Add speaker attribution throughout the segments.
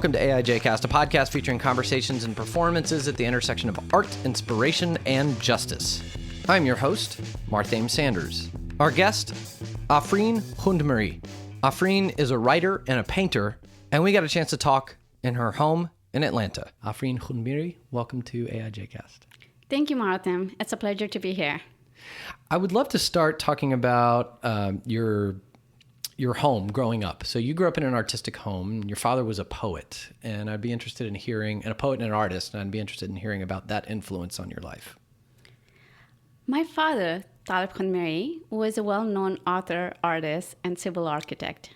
Speaker 1: Welcome to AIJcast, a podcast featuring conversations and performances at the intersection of art, inspiration, and justice. I'm your host, Marthame Sanders. Our guest, Afreen Khoundmary. Afreen is a writer and a painter, and we got a chance to talk in her home in Atlanta. Afreen Khoundmary, welcome to AIJcast.
Speaker 2: Thank you, Marthame. It's a pleasure to be here.
Speaker 1: I would love to start talking about your home growing up. So you grew up in an artistic home, and your father was a poet, and I'd be interested in hearing, and a poet and an artist, and I'd be interested in hearing about that influence on your life.
Speaker 2: My father, Talib Khoundmary, was a well-known author, artist, and civil architect.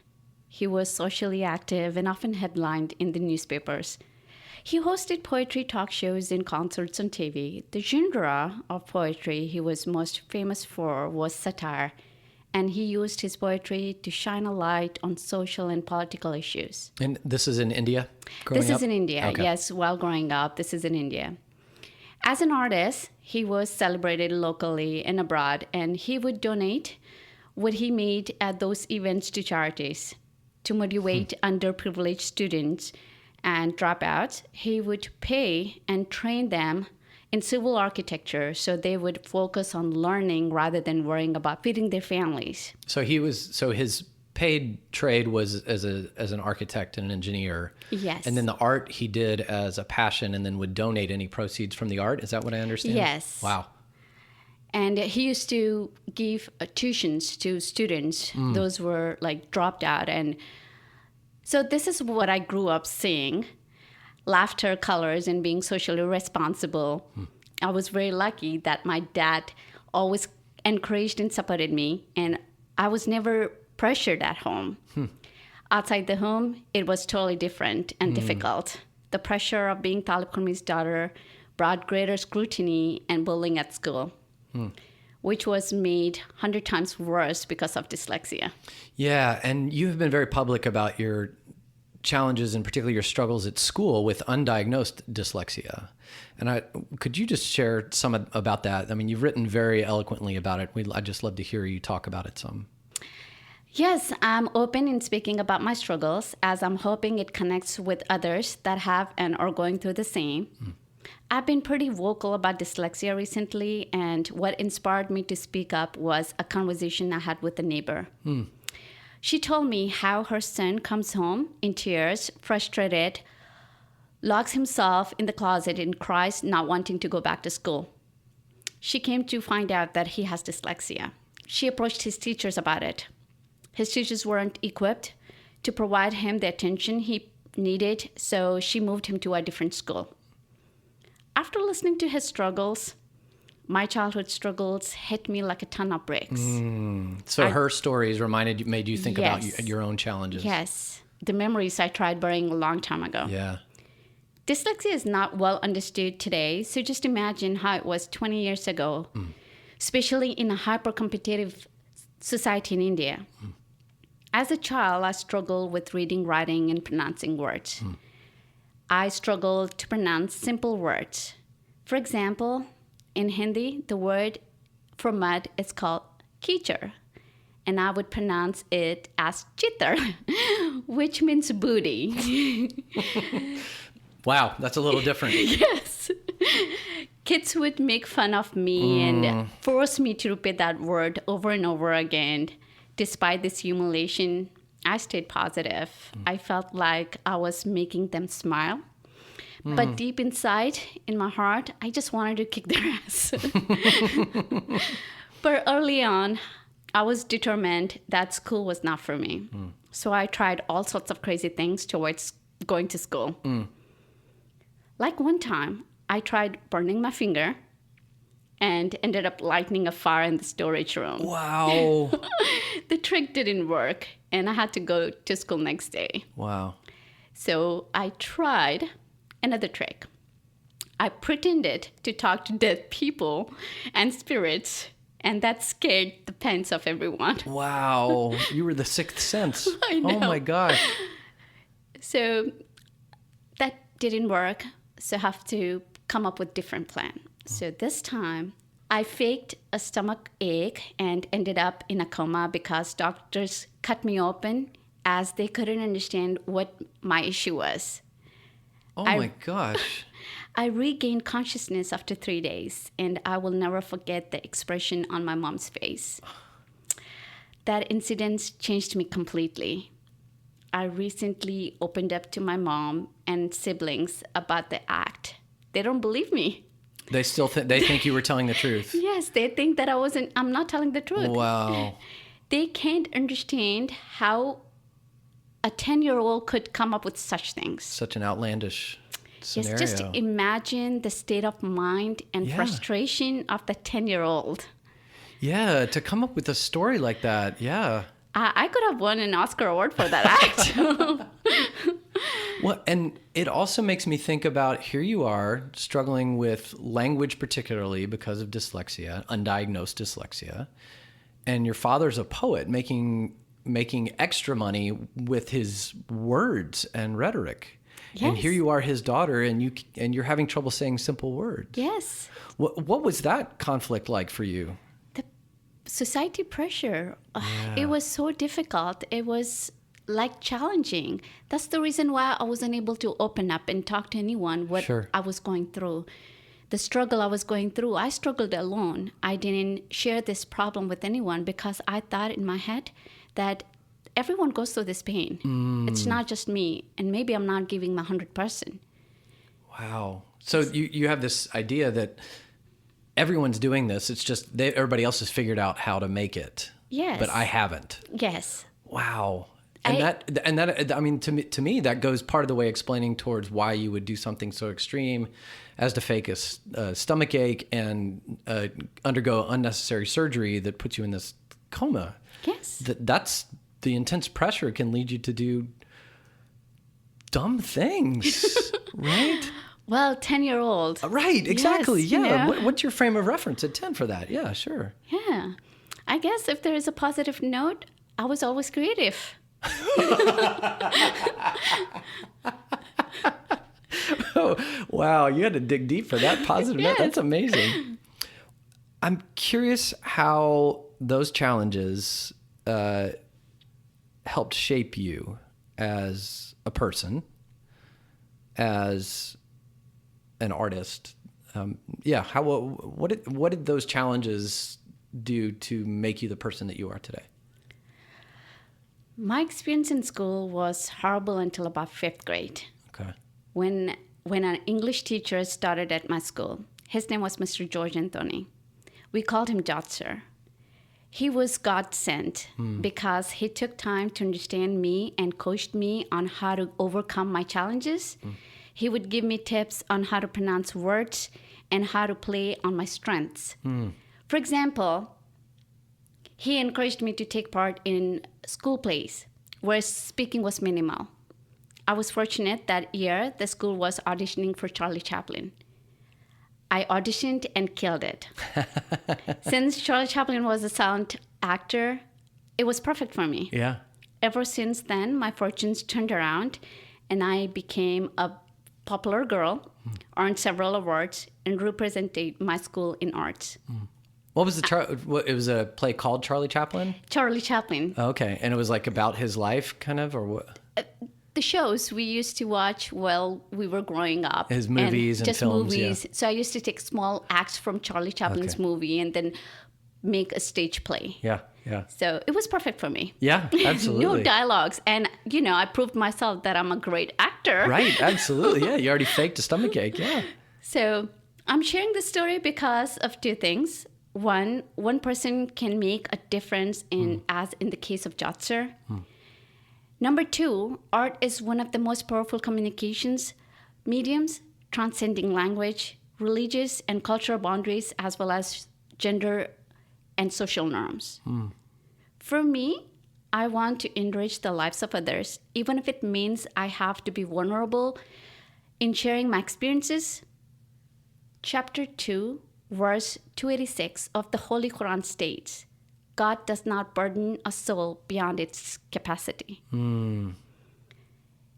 Speaker 2: He was socially active and often headlined in the newspapers. He hosted poetry talk shows and concerts on TV. The genre of poetry he was most famous for was satire, and he used his poetry to shine a light on social and political issues.
Speaker 1: And this is in India? This
Speaker 2: is in India, okay. Yes. While growing up, this is in India. As an artist, he was celebrated locally and abroad, and he would donate what he made at those events to charities. To motivate underprivileged students and dropouts, he would pay and train them in civil architecture so they would focus on learning rather than worrying about feeding their families.
Speaker 1: So his paid trade was as an architect and an engineer.
Speaker 2: Yes.
Speaker 1: And then the art he did as a passion and then would donate any proceeds from the art. Is that what I understand?
Speaker 2: Yes.
Speaker 1: Wow.
Speaker 2: And he used to give tuitions to students. Those were like dropped out. And so this is what I grew up seeing. Laughter, colors, and being socially responsible. I was very lucky that my dad always encouraged and supported me, and I was never pressured at home. Outside the home, it was totally different and difficult. The pressure of being Talib Khoundmary's daughter brought greater scrutiny and bullying at school, which was made 100 times worse because of dyslexia.
Speaker 1: Yeah, and you have been very public about your challenges and particularly your struggles at school with undiagnosed dyslexia. And could you just share some about that? I mean, you've written very eloquently about it. I'd just love to hear you talk about it some.
Speaker 2: Yes, I'm open in speaking about my struggles, as I'm hoping it connects with others that have and are going through the same. I've been pretty vocal about dyslexia recently, and what inspired me to speak up was a conversation I had with a neighbor. She told me how her son comes home in tears, frustrated, locks himself in the closet and cries, not wanting to go back to school. She came to find out that he has dyslexia. She approached his teachers about it. His teachers weren't equipped to provide him the attention he needed, so she moved him to a different school. After listening to his struggles, my childhood struggles hit me like a ton of bricks.
Speaker 1: So her stories made you think about your own challenges.
Speaker 2: Yes. The memories I tried burying a long time ago.
Speaker 1: Yeah.
Speaker 2: Dyslexia is not well understood today, so just imagine how it was 20 years ago, especially in a hyper-competitive society in India. As a child, I struggled with reading, writing, and pronouncing words. I struggled to pronounce simple words. For example, in Hindi, the word for mud is called kichar, and I would pronounce it as chitar, which means booty.
Speaker 1: Wow, that's a little different.
Speaker 2: Yes. Kids would make fun of me and force me to repeat that word over and over again. Despite this humiliation, I stayed positive. I felt like I was making them smile. But deep inside, in my heart, I just wanted to kick their ass. But early on, I was determined that school was not for me. So I tried all sorts of crazy things towards going to school. Like one time, I tried burning my finger and ended up lighting a fire in the storage room.
Speaker 1: Wow.
Speaker 2: The trick didn't work, and I had to go to school next day.
Speaker 1: Wow.
Speaker 2: So I tried another trick. I pretended to talk to dead people and spirits, and that scared the pants off everyone.
Speaker 1: Wow. You were the sixth sense.
Speaker 2: I know.
Speaker 1: Oh my God.
Speaker 2: So that didn't work, so I have to come up with different plan. So this time, I faked a stomach ache and ended up in a coma because doctors cut me open as they couldn't understand what my issue was.
Speaker 1: Oh my gosh.
Speaker 2: I regained consciousness after 3 days, and I will never forget the expression on my mom's face. That incident changed me completely. I recently opened up to my mom and siblings about the act. They don't believe me.
Speaker 1: They still they think you were telling the truth.
Speaker 2: Yes, they think that I'm not telling the truth.
Speaker 1: Wow.
Speaker 2: They can't understand how a 10-year-old could come up with such things.
Speaker 1: Such an outlandish scenario.
Speaker 2: Yes, just imagine the state of mind and frustration of the 10-year-old.
Speaker 1: Yeah, to come up with a story like that. Yeah.
Speaker 2: I could have won an Oscar award for that act.
Speaker 1: Well, and it also makes me think about, here you are struggling with language, particularly because of dyslexia, undiagnosed dyslexia, and your father's a poet making extra money with his words and rhetoric. Yes. And here you are, his daughter, and you're having trouble saying simple words.
Speaker 2: Yes.
Speaker 1: What was that conflict like for you?
Speaker 2: The society pressure. It was so difficult. It was like challenging. That's the reason why I wasn't able to open up and talk to anyone what I was going through. The struggle I was going through, I struggled alone. I didn't share this problem with anyone because I thought in my head that everyone goes through this pain. It's not just me, and maybe I'm not giving my 100%.
Speaker 1: Wow. So you have this idea that everyone's doing this. It's just everybody else has figured out how to make it.
Speaker 2: Yes.
Speaker 1: But I haven't.
Speaker 2: Yes.
Speaker 1: Wow. And that I mean, to me, that goes part of the way explaining towards why you would do something so extreme as to fake a stomach ache and undergo unnecessary surgery that puts you in this coma.
Speaker 2: Yes.
Speaker 1: That's the intense pressure can lead you to do dumb things, right?
Speaker 2: Well, 10-year-old.
Speaker 1: Right, exactly.
Speaker 2: Yes,
Speaker 1: yeah.
Speaker 2: You know?
Speaker 1: What's your frame of reference at 10 for that? Yeah, sure.
Speaker 2: Yeah. I guess if there is a positive note, I was always creative.
Speaker 1: Oh, wow, you had to dig deep for that positive note. That's amazing. I'm curious how those challenges helped shape you as a person, as an artist. What did those challenges do to make you the person that you are today?
Speaker 2: My experience in school was horrible until about 5th grade.
Speaker 1: Okay.
Speaker 2: When an English teacher started at my school, his name was Mr. George Anthony. We called him Jotzer. He was God sent because he took time to understand me and coached me on how to overcome my challenges. He would give me tips on how to pronounce words and how to play on my strengths. For example, he encouraged me to take part in school plays where speaking was minimal. I was fortunate that year the school was auditioning for Charlie Chaplin. I auditioned and killed it. Since Charlie Chaplin was a silent actor, it was perfect for me.
Speaker 1: Yeah.
Speaker 2: Ever since then, my fortunes turned around and I became a popular girl, earned several awards, and represented my school in arts.
Speaker 1: What was it was a play called Charlie Chaplin?
Speaker 2: Charlie Chaplin.
Speaker 1: Okay. And it was like about his life kind of, or what?
Speaker 2: The shows we used to watch while we were growing up.
Speaker 1: His movies and
Speaker 2: just
Speaker 1: films,
Speaker 2: movies.
Speaker 1: yeah.
Speaker 2: So I used to take small acts from Charlie Chaplin's movie and then make a stage play.
Speaker 1: Yeah, yeah.
Speaker 2: So it was perfect for me.
Speaker 1: Yeah, absolutely.
Speaker 2: No dialogues. And, I proved myself that I'm a great actor.
Speaker 1: Right, absolutely. Yeah, you already faked a stomachache, yeah.
Speaker 2: So I'm sharing this story because of two things. One person can make a difference as in the case of Jotzer. Number two, art is one of the most powerful communications mediums, transcending language, religious and cultural boundaries, as well as gender and social norms. For me, I want to enrich the lives of others, even if it means I have to be vulnerable in sharing my experiences. Chapter 2, verse 286 of the Holy Quran states, God does not burden a soul beyond its capacity.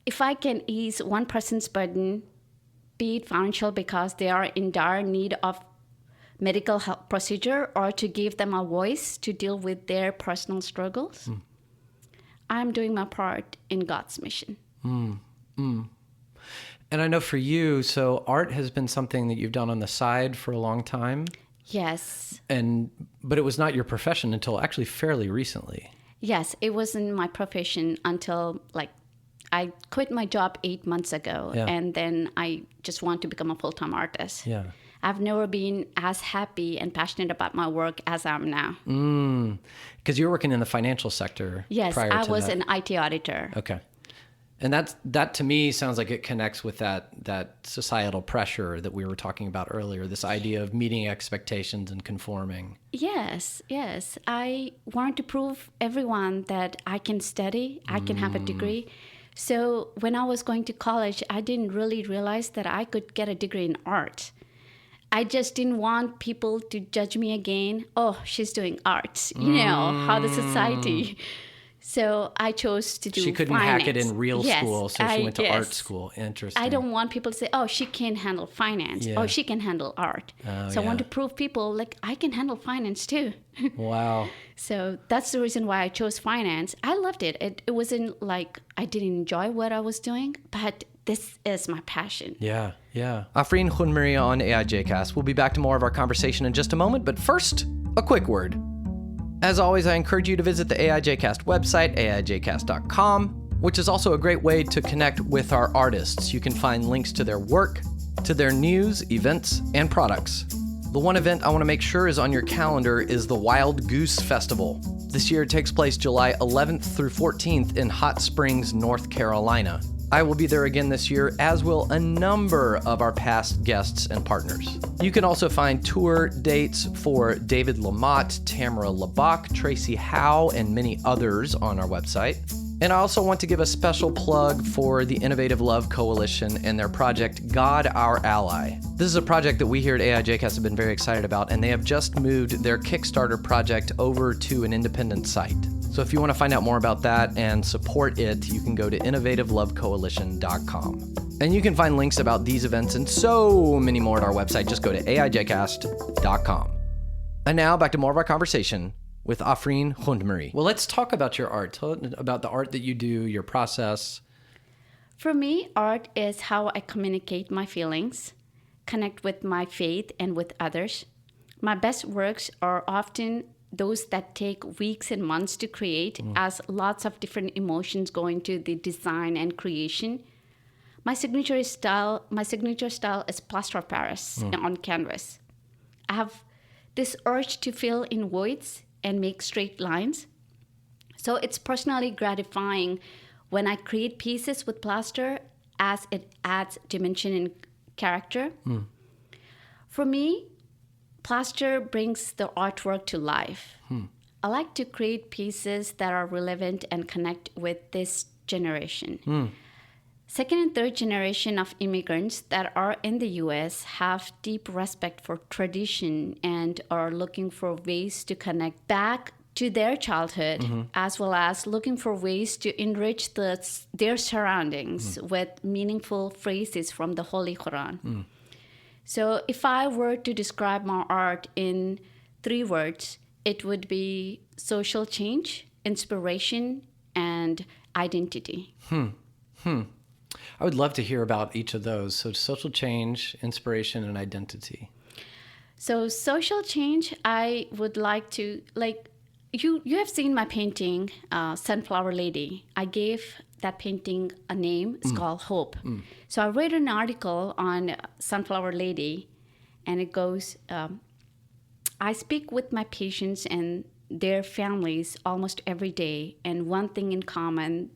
Speaker 2: If I can ease one person's burden, be it financial because they are in dire need of medical help procedure or to give them a voice to deal with their personal struggles, I'm doing my part in God's mission.
Speaker 1: And I know for you, so art has been something that you've done on the side for a long time.
Speaker 2: Yes.
Speaker 1: But it was not your profession until actually fairly recently.
Speaker 2: Yes, it wasn't my profession until I quit my job 8 months ago,
Speaker 1: Yeah.
Speaker 2: and then I just want to become a full-time artist.
Speaker 1: Yeah.
Speaker 2: I've never been as happy and passionate about my work as I am now.
Speaker 1: Because you were working in the financial sector
Speaker 2: Yes,
Speaker 1: prior to
Speaker 2: I was
Speaker 1: that.
Speaker 2: an IT auditor.
Speaker 1: Okay. And that to me sounds like it connects with that societal pressure that we were talking about earlier, this idea of meeting expectations and conforming.
Speaker 2: Yes. I wanted to prove everyone that I can study, I can have a degree. So when I was going to college, I didn't really realize that I could get a degree in art. I just didn't want people to judge me again. Oh, she's doing art. How the society. So I chose to do
Speaker 1: She couldn't
Speaker 2: finance.
Speaker 1: hack it in real school, so she went to art
Speaker 2: yes.
Speaker 1: school. Interesting.
Speaker 2: I don't want people to say, oh, she can't handle finance.
Speaker 1: Yeah.
Speaker 2: Oh, she can handle art. So I want to prove people I can handle finance too.
Speaker 1: Wow.
Speaker 2: So that's the reason why I chose finance. I loved it. It wasn't like I didn't enjoy what I was doing, but this is my passion.
Speaker 1: Yeah. Afreen Khunmiri on AIJcast. We'll be back to more of our conversation in just a moment, but first, a quick word. As always, I encourage you to visit the AIJcast website, aijcast.com, which is also a great way to connect with our artists. You can find links to their work, to their news, events, and products. The one event I want to make sure is on your calendar is the Wild Goose Festival. This year it takes place July 11th through 14th in Hot Springs, North Carolina. I will be there again this year, as will a number of our past guests and partners. You can also find tour dates for David Lamotte, Tamara Labak, Tracy Howe, and many others on our website. And I also want to give a special plug for the Innovative Love Coalition and their project, God Our Ally. This is a project that we here at AIJcast have been very excited about, and they have just moved their Kickstarter project over to an independent site. So if you want to find out more about that and support it, you can go to innovativelecoalition.com. And you can find links about these events and so many more at our website. Just go to aijcast.com. And now back to more of our conversation with Afreen Khunmiri. Well, let's talk about your art. Tell us about the art that you do, your process.
Speaker 2: For me, art is how I communicate my feelings, connect with my faith and with others. My best works are often those that take weeks and months to create, as lots of different emotions go into the design and creation. My signature style is plaster of Paris on canvas. I have this urge to fill in voids and make straight lines. So it's personally gratifying when I create pieces with plaster, as it adds dimension and character. For me, plaster brings the artwork to life. I like to create pieces that are relevant and connect with this generation. Second and third generation of immigrants that are in the U.S. have deep respect for tradition and are looking for ways to connect back to their childhood, as well as looking for ways to enrich their surroundings with meaningful phrases from the Holy Quran. So if I were to describe my art in 3 words, it would be social change, inspiration, and identity.
Speaker 1: I would love to hear about each of those. So social change, inspiration, and identity.
Speaker 2: So social change, I would like to, you have seen my painting, Sunflower Lady. I gave that painting a name. It's called Hope. So I read an article on Sunflower Lady, and it goes, I speak with my patients and their families almost every day, and one thing in common,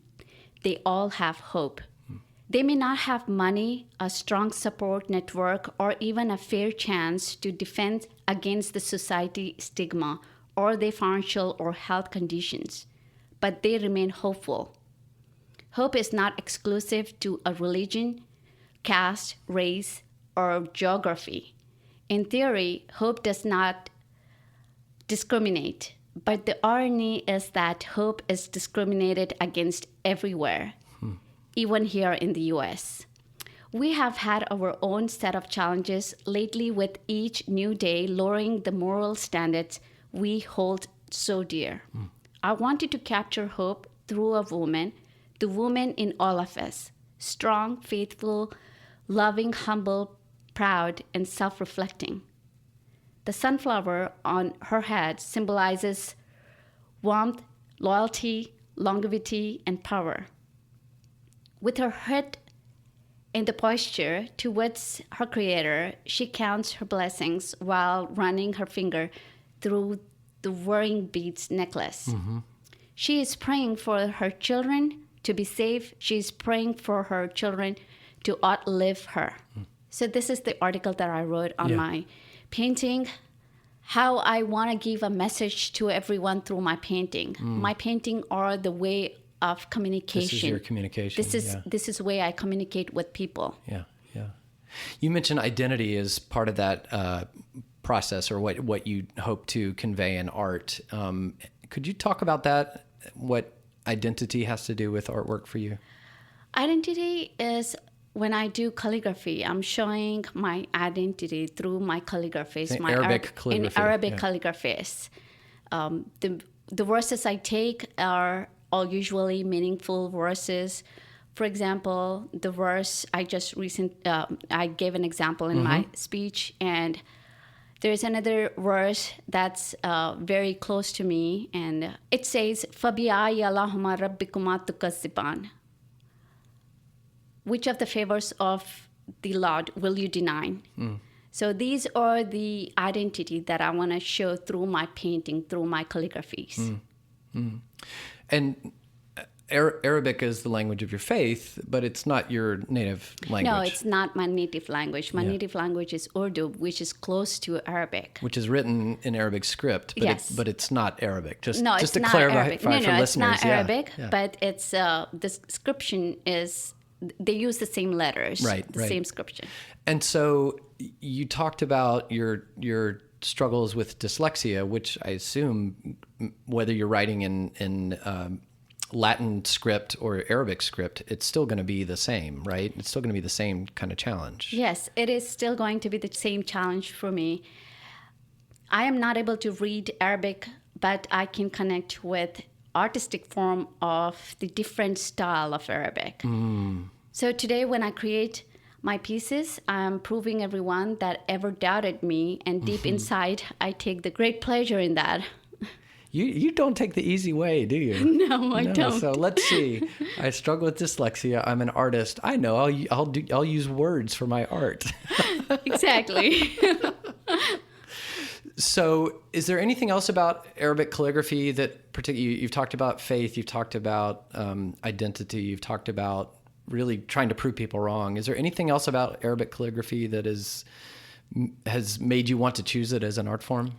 Speaker 2: they all have hope. They may not have money, a strong support network, or even a fair chance to defend against the society stigma or their financial or health conditions, but they remain hopeful. Hope is not exclusive to a religion, caste, race, or geography. In theory, hope does not discriminate, but the irony is that hope is discriminated against everywhere. Even here in the US. We have had our own set of challenges lately, with each new day lowering the moral standards we hold so dear. I wanted to capture hope through a woman, the woman in all of us, strong, faithful, loving, humble, proud, and self-reflecting. The sunflower on her head symbolizes warmth, loyalty, longevity, and power. With her head in the posture towards her creator, she counts her blessings while running her finger through the whirring beads necklace. Mm-hmm. She is praying for her children to be safe. She is praying for her children to outlive her. Mm. So this is the article that I wrote on my painting, how I want to give a message to everyone through my painting. My painting are the way of communication.
Speaker 1: This is your communication.
Speaker 2: This is the way I communicate with people.
Speaker 1: Yeah. You mentioned identity as part of that process, or what you hope to convey in art. Could you talk about that? What identity has to do with artwork for you?
Speaker 2: Identity is when I do calligraphy, I'm showing my identity through my calligraphies.
Speaker 1: In Arabic calligraphy.
Speaker 2: In Arabic calligraphies. The verses I take are all usually meaningful verses. For example, the verse I gave an example in my speech, and there's another verse that's very close to me, and it says, فَبِأَيِّ اللَّهُمَّ رَبِّكُمَا تُكَذِّبَانِ. Which of the favors of the Lord will you deny? So these are the identity that I want to show through my painting, through my calligraphies.
Speaker 1: And Arabic is the language of your faith, but it's not your native language.
Speaker 2: No, it's not my native language. My native language is Urdu, which is close to Arabic.
Speaker 1: Which is written in Arabic script, but, but it's not Arabic. Just to
Speaker 2: not
Speaker 1: clarify
Speaker 2: Arabic.
Speaker 1: for listeners.
Speaker 2: It's not Arabic, but it's the description is, they use the same letters, the same scripture.
Speaker 1: And so you talked about your struggles with dyslexia, which I assume, whether you're writing in Latin script or Arabic script, it's still going to be the same, right? It's still going to be the same kind of challenge.
Speaker 2: Yes, it is still going to be the same challenge for me. I am not able to read Arabic, but I can connect with artistic form of the different style of Arabic. So today when I create my pieces, I'm proving everyone that ever doubted me, and deep inside, I take the great pleasure in that.
Speaker 1: You don't take the easy way, do you?
Speaker 2: No, I don't.
Speaker 1: So let's see. I struggle with dyslexia. I'm an artist. I know. I'll use words for my art.
Speaker 2: Exactly.
Speaker 1: So, is there anything else about Arabic calligraphy that particularly you've talked about faith, you've talked about identity, you've talked about really trying to prove people wrong. Is there anything else about Arabic calligraphy that has made you want to choose it as an art form?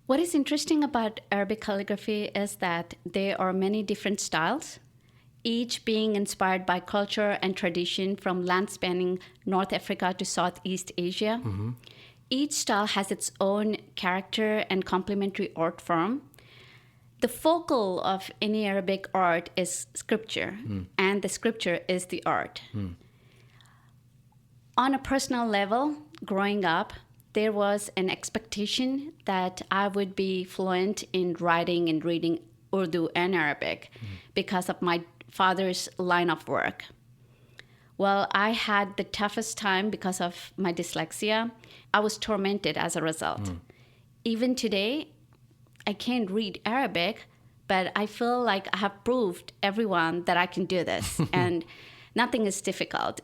Speaker 2: What is interesting about Arabic calligraphy is that there are many different styles, each being inspired by culture and tradition from land spanning North Africa to Southeast Asia. Each style has its own character and complementary art form. The focal of any Arabic art is scripture, and the scripture is the art. On a personal level, growing up, there was an expectation that I would be fluent in writing and reading Urdu and Arabic because of my father's line of work. Well, I had the toughest time because of my dyslexia. I was tormented as a result. Even today, I can't read Arabic, but I feel like I have proved everyone that I can do this, and nothing is difficult.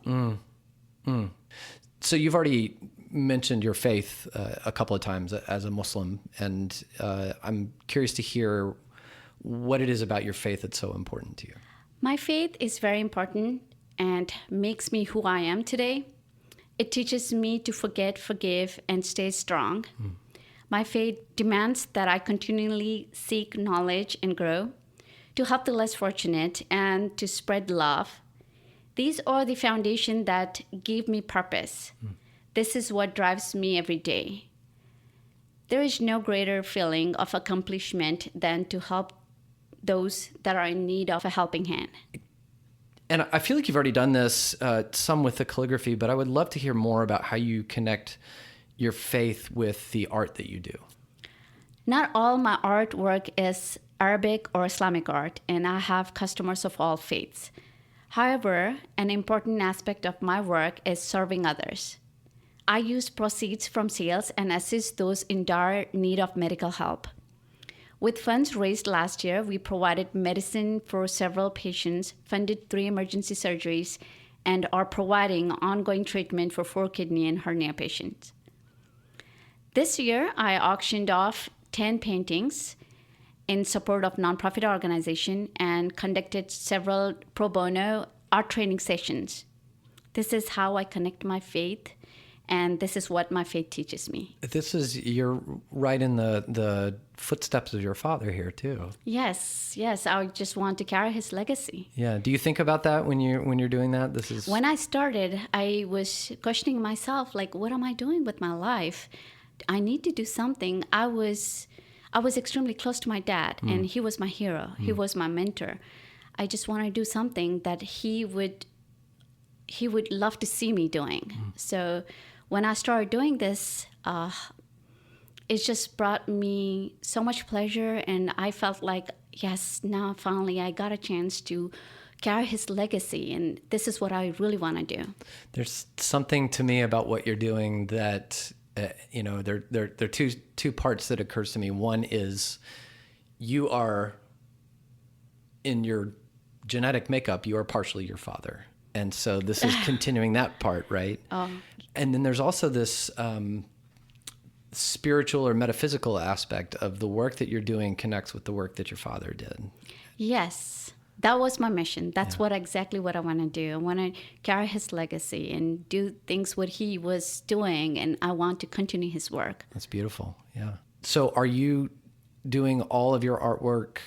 Speaker 1: So you've already mentioned your faith a couple of times as a Muslim, and I'm curious to hear what it is about your faith that's so important to you.
Speaker 2: My faith is very important and makes me who I am today. It teaches me to forget, forgive, and stay strong. My faith demands that I continually seek knowledge and grow, to help the less fortunate, and to spread love. These are the foundation that give me purpose. This is what drives me every day. There is no greater feeling of accomplishment than to help those that are in need of a helping hand.
Speaker 1: And I feel like you've already done this some with the calligraphy, but I would love to hear more about how you connect your faith with the art that you do.
Speaker 2: Not all my artwork is Arabic or Islamic art, and I have customers of all faiths. However, an important aspect of my work is serving others. I use proceeds from sales and assist those in dire need of medical help. With funds raised last year, we provided medicine for several patients, funded 3 emergency surgeries, and are providing ongoing treatment for 4 kidney and hernia patients. This year, I auctioned off 10 paintings in support of nonprofit organization and conducted several pro bono art training sessions. This is how I connect my faith, and this is what my faith teaches me.
Speaker 1: You're right in the footsteps of your father here too.
Speaker 2: Yes. I just want to carry his legacy.
Speaker 1: Yeah. Do you think about that when you're doing that?
Speaker 2: When I started, I was questioning myself, like, what am I doing with my life? I need to do something. I was extremely close to my dad, and he was my hero. He was my mentor. I just want to do something that he would love to see me doing. So when I started doing this, it just brought me so much pleasure, and I felt like, yes, now finally I got a chance to carry his legacy, and this is what I really want to do.
Speaker 1: There's something to me about what you're doing that, there are two parts that occurs to me. One is you are, in your genetic makeup, you are partially your father. And so this is continuing that part, right?
Speaker 2: Oh.
Speaker 1: And then there's also this spiritual or metaphysical aspect of the work that you're doing connects with the work that your father did.
Speaker 2: Yes, that was my mission. That's exactly what I want to do. I want to carry his legacy and do things what he was doing, and I want to continue his work.
Speaker 1: That's beautiful. Yeah. So are you doing all of your artwork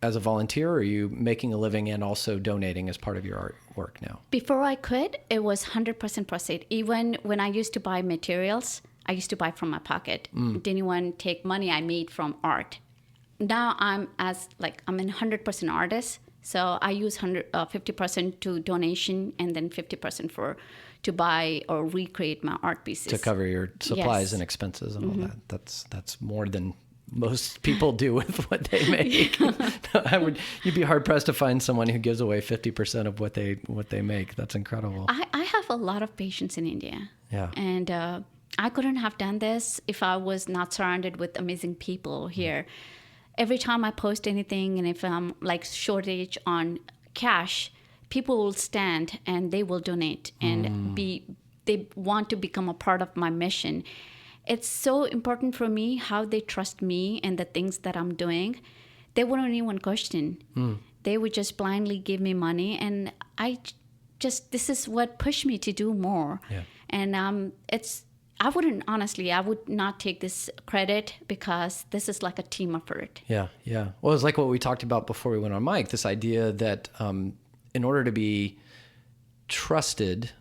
Speaker 1: as a volunteer, or are you making a living and also donating as part of your artwork now?
Speaker 2: Before I quit, it was 100% proceed. Even when I used to buy materials, I used to buy from my pocket. Didn't even take money I made from art. Now I'm a 100% artist, so I use 50% to donation and then 50% to buy or recreate my art pieces.
Speaker 1: To cover your supplies and expenses and all that. That's more than most people do with what they make. You'd be hard pressed to find someone who gives away 50% of what they make. That's incredible.
Speaker 2: I have a lot of patients in India.
Speaker 1: Yeah.
Speaker 2: And I couldn't have done this if I was not surrounded with amazing people here. Every time I post anything, and if I'm shortage on cash, people will stand and they will donate and they want to become a part of my mission. It's so important for me how they trust me and the things that I'm doing. They wouldn't even question. They would just blindly give me money, and this is what pushed me to do more.
Speaker 1: Yeah.
Speaker 2: And I would not take this credit, because this is like a team effort.
Speaker 1: Yeah. Well, it's like what we talked about before we went on mic, this idea that in order to be trusted,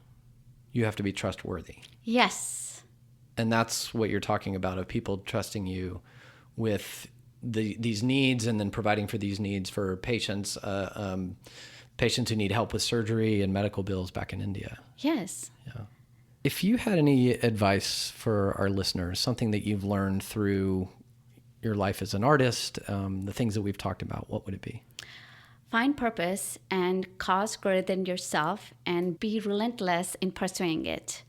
Speaker 1: you have to be trustworthy.
Speaker 2: Yes.
Speaker 1: And that's what you're talking about, of people trusting you with these needs, and then providing for these needs for patients who need help with surgery and medical bills back in India.
Speaker 2: Yes.
Speaker 1: Yeah. If you had any advice for our listeners, something that you've learned through your life as an artist, the things that we've talked about, what would it be?
Speaker 2: Find purpose and cause greater than yourself, and be relentless in pursuing it.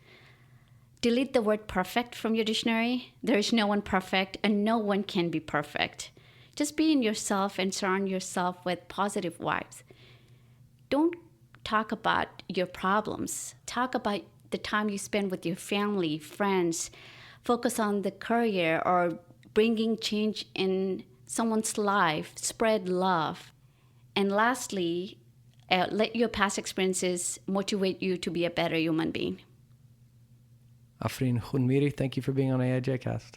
Speaker 2: Delete the word perfect from your dictionary. There is no one perfect, and no one can be perfect. Just be in yourself and surround yourself with positive vibes. Don't talk about your problems. Talk about the time you spend with your family, friends. Focus on the career or bringing change in someone's life. Spread love. And lastly, let your past experiences motivate you to be a better human being.
Speaker 1: Afreen Khunmiri, thank you for being on AIJcast.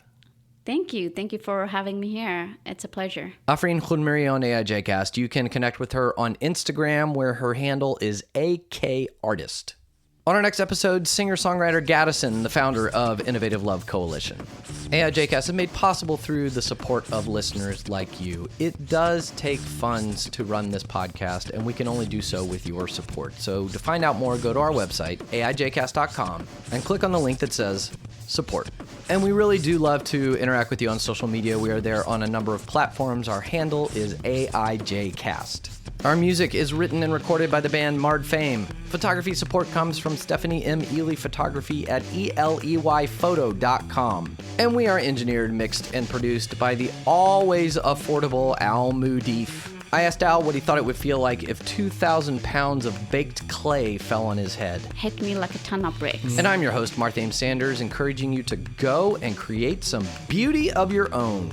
Speaker 2: Thank you. Thank you for having me here. It's a pleasure.
Speaker 1: Afreen Khunmiri on AIJcast. You can connect with her on Instagram, where her handle is AKArtist. On our next episode, singer-songwriter Gaddison, the founder of Innovative Love Coalition. AIJcast is made possible through the support of listeners like you. It does take funds to run this podcast, and we can only do so with your support. So to find out more, go to our website, aijcast.com, and click on the link that says support. And we really do love to interact with you on social media. We are there on a number of platforms. Our handle is AIJcast. Our music is written and recorded by the band Marred Fame. Photography support comes from Stephanie M. Ely Photography at eleyphoto.com. And we are engineered, mixed, and produced by the always affordable Al Mudeef. I asked Al what he thought it would feel like if 2,000 pounds of baked clay fell on his head.
Speaker 2: Hit me like a ton of bricks.
Speaker 1: And I'm your host, Martha Sanders, encouraging you to go and create some beauty of your own.